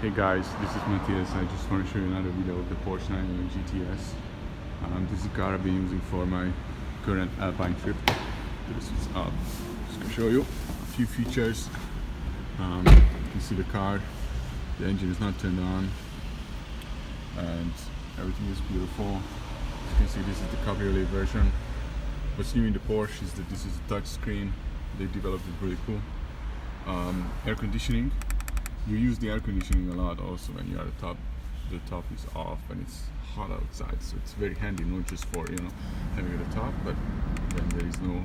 Hey guys, this is Matthias. I just want to show you another video of the Porsche 911 GTS. This is the car I've been using for my current Alpine trip. This is just going to show you a few features. You can see the car, the engine is not turned on, and everything is beautiful. As you can see, this is the Cabriolet version. What's new in the Porsche is that this is a touch screen. They developed it really cool. Air conditioning. You use the air conditioning a lot also when you're at the top. The top is off and it's hot outside, so it's very handy, not just for having it at the top, but when there is no,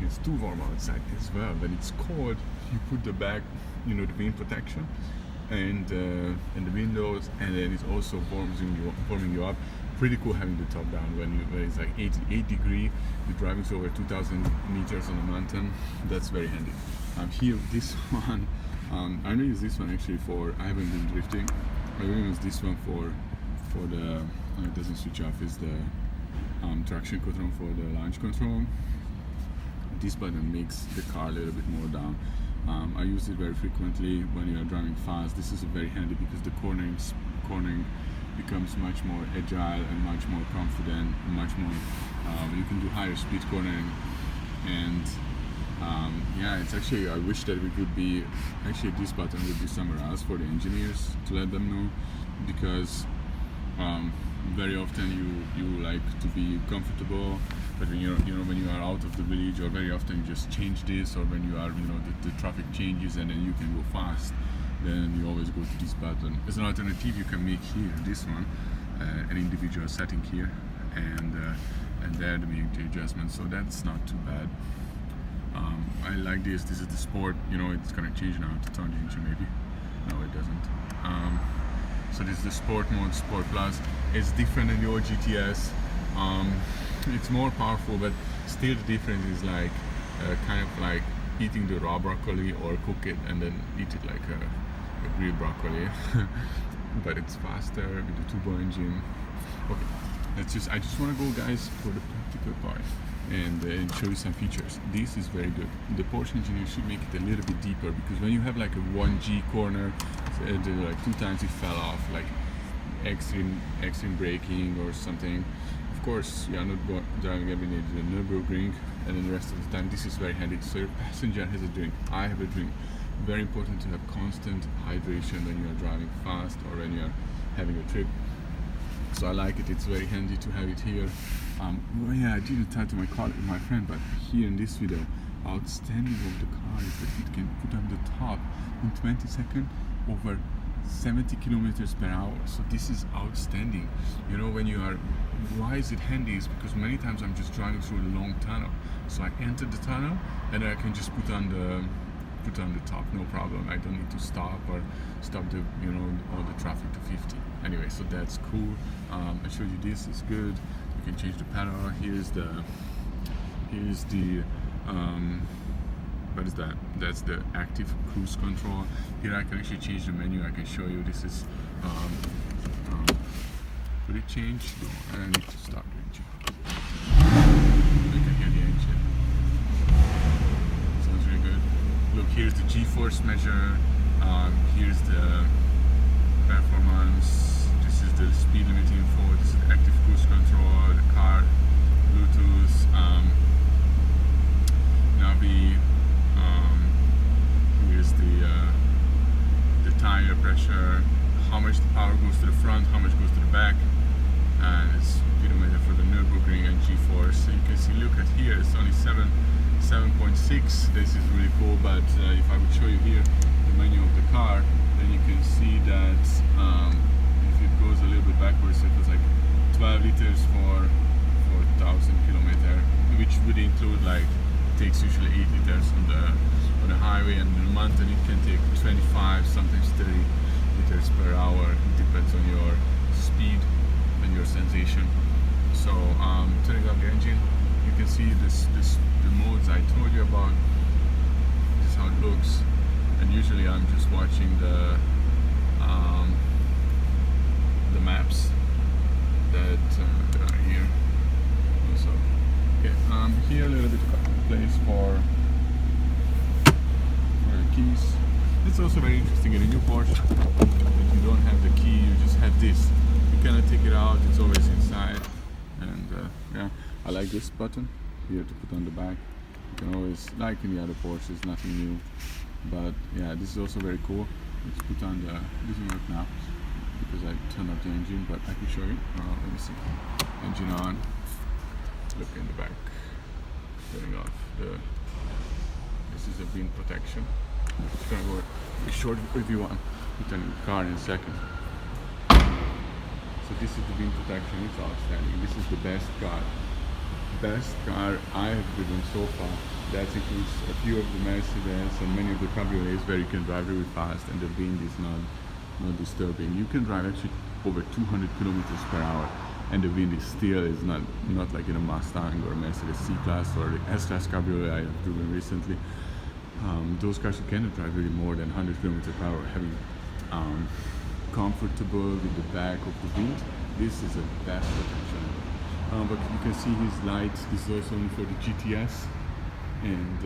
it's too warm outside as well. When it's cold, you put the back, the wind protection and the windows, and then it also warming you up. Pretty cool having the top down when it's like 88 degrees, you're driving over 2,000 meters on a mountain. That's very handy. Here, this one, I'm gonna use this one actually for, I haven't been drifting. I'm gonna use this one for the, it doesn't switch off, is the traction control for the launch control. This button makes the car a little bit more down. I use it very frequently when you are driving fast. This is very handy because the cornering becomes much more agile and much more confident, much more, you can do higher speed cornering. And yeah, it's actually, I wish that we could be, actually this button would be somewhere else for the engineers to let them know, because very often you like to be comfortable, but when when you are out of the village, or very often you just change this, or when you are the traffic changes and then you can go fast, then you always go to this button. As an alternative, you can make here this one an individual setting here, and there to make the adjustment, so that's not too bad. I like this. This is the sport. It's gonna change now to turn engine maybe. No, it doesn't. So this is the sport mode, Sport Plus. It's different than the old GTS. It's more powerful, but still the difference is like kind of like eating the raw broccoli or cook it and then eat it like a grilled broccoli. But it's faster with the turbo engine. Okay, I just want to go, guys, for the practical part and show you some features. This is very good. The Porsche engineer should make it a little bit deeper, because when you have like a 1G corner, like 2 times it fell off, like extreme braking or something. Of course, you are not driving every day to the Nürburgring, and then the rest of the time this is very handy. So your passenger has a drink, I have a drink. Very important to have constant hydration when you are driving fast or when you are having a trip. So I like it. It's very handy to have it here. Well, yeah, I didn't tell to my friend, but here in this video, outstanding of the car is that it can put on the top in 20 seconds over 70 kilometers per hour. So this is outstanding. When you are, why is it handy? Is because many times I'm just driving through a long tunnel, so I enter the tunnel and I can just put on the top, no problem. I don't need to stop or stop the all the traffic to 50. Anyway, so that's cool. I showed you this is good. You can change the pedal. Here's the what is that? That's the active cruise control. Here I can actually change the menu. I can show you. This is would it change? No, I need to start the engine. I can hear the engine. Sounds really good. Look, here's the G-force measure. Here's the performance. This is the speed limit info. This is the active cruise control, the car, Bluetooth, Navi. Here's the tire pressure, how much the power goes to the front, how much goes to the back, and it's speedometer for the Nürburgring and G-force. So you can see, look at here, it's only 7.6. This is really cool, but if I would show you here the menu of the car, then you can see that if it goes a little bit backwards, it was like 12 liters for 1,000 kilometers, which would include, like, it takes usually 8 liters on the highway, and in the mountain it can take 25, sometimes 30 liters per hour. It depends on your speed and your sensation. So turning on the engine, you can see the modes I told you about. This is how it looks, and usually I'm just watching the maps that are here. Also, okay, here a little bit of place for the keys. It's also very interesting in a new Porsche that you don't have the key, you just have this. You cannot take it out, it's always inside. And yeah, I like this button here to put on the back. You can always, like in the other Porsches, nothing new. But yeah, this is also very cool. Let's put on the, it doesn't work now because I turned off the engine, but I can show you. Let me see. Engine on. Look in the back. Turning off the. This is a wind protection. It's gonna go a short review on the car in a second. So this is the wind protection. It's outstanding. This is the best car I have driven so far. That includes a few of the Mercedes and many of the Cabriolets where you can drive really fast and the wind is not disturbing. You can drive actually over 200 kilometers per hour and the wind is still not like in a Mustang or a Mercedes C-Class or the S-Class Cabriolet I have driven recently. Those cars you cannot drive really more than 100 kilometers per hour, having comfortable with the back of the wind. This is a best protection. But you can see his lights. This is also only for the GTS. And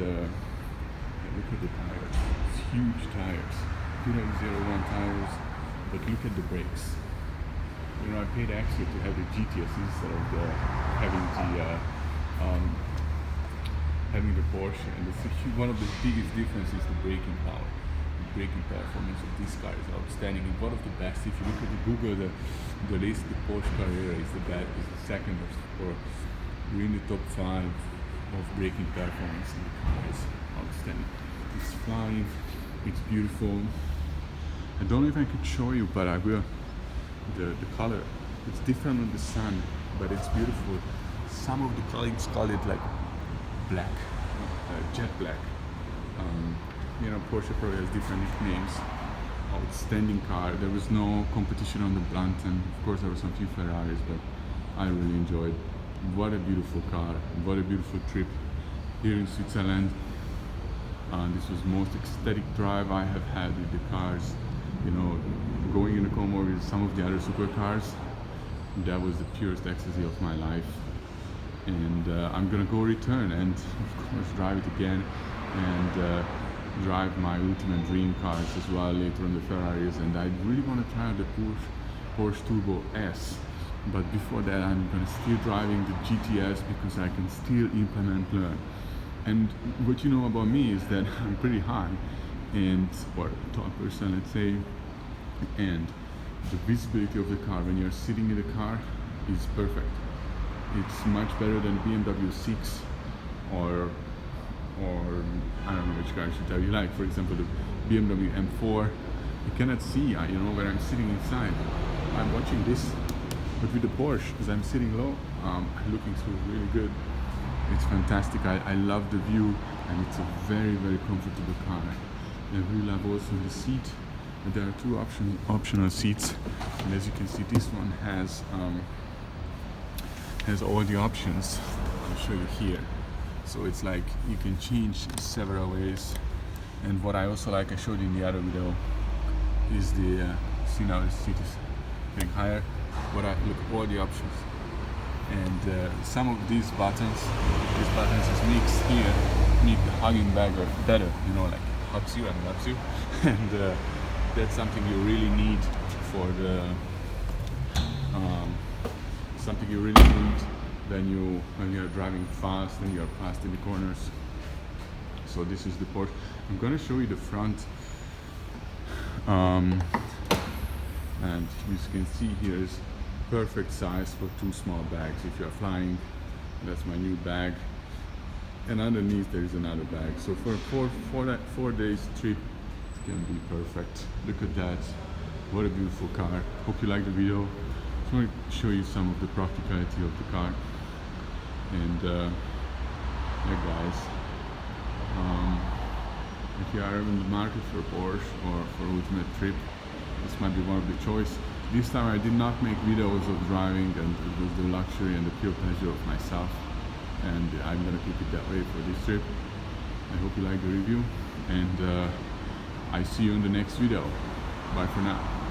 look at the tires. It's huge tires. 201 tires. But look at the brakes. You know, I paid extra to have the GTS instead of having the Porsche. And it's one of the biggest differences is the braking power. The braking performance of this car is outstanding and one of the best. If you look at the Google, the list, the Porsche Carrera is the best, is the second or we're in the top 5 of braking performance, and the car is outstanding. It's flying, it's beautiful. I don't know if I could show you, but I will. The color, it's different on the sun, but it's beautiful. Some of the colleagues call it like black, jet black. You know, Porsche probably has different nicknames. Outstanding car. There was no competition on the Blanton. Of course, there were some few Ferraris, but I really enjoyed. What a beautiful car. What a beautiful trip here in Switzerland. This was the most ecstatic drive I have had with the cars. You know, going in the Como with some of the other supercars. That was the purest ecstasy of my life. And I'm gonna go return and of course drive it again and drive my ultimate dream cars as well later on the Ferraris. And I really want to try out the Porsche Turbo S, but before that I'm gonna still driving the GTS because I can still learn. And what you know about me is that I'm pretty high and or tall person, let's say, and the visibility of the car when you're sitting in the car is perfect. It's much better than BMW 6 or I don't know which car I should tell you, like for example the BMW M4. You cannot see, you know, when I'm sitting inside. I'm watching this, but with the Porsche, as I'm sitting low, I'm looking through really good. It's fantastic. I love the view, and it's a very, very comfortable car. I really love also the seat. There are two optional seats, and as you can see, this one has all the options. I'll show you here. So it's like you can change several ways. And what I also like, I showed you in the other video, is the see now the seat is getting higher. But I look at all the options, and some of these buttons is mixed here, make the hugging bagger better. You know, like hugs you and loves you, and that's something you really need for the something you really need when you're driving fast and you're fast in the corners. So this is the Porsche. I'm gonna show you the front, and as you can see here is perfect size for two small bags. If you're flying, that's my new bag, and underneath there is another bag. So for that 4 days trip, it can be perfect. Look at that, what a beautiful car. Hope you like the video. Just want to show you some of the practicality of the car. And yeah guys, if you are in the market for a Porsche or for ultimate trip, this might be one of the choice. This time I did not make videos of driving, and it was the luxury and the pure pleasure of myself, and I'm gonna keep it that way for this trip. I hope you like the review, and I see you in the next video. Bye for now.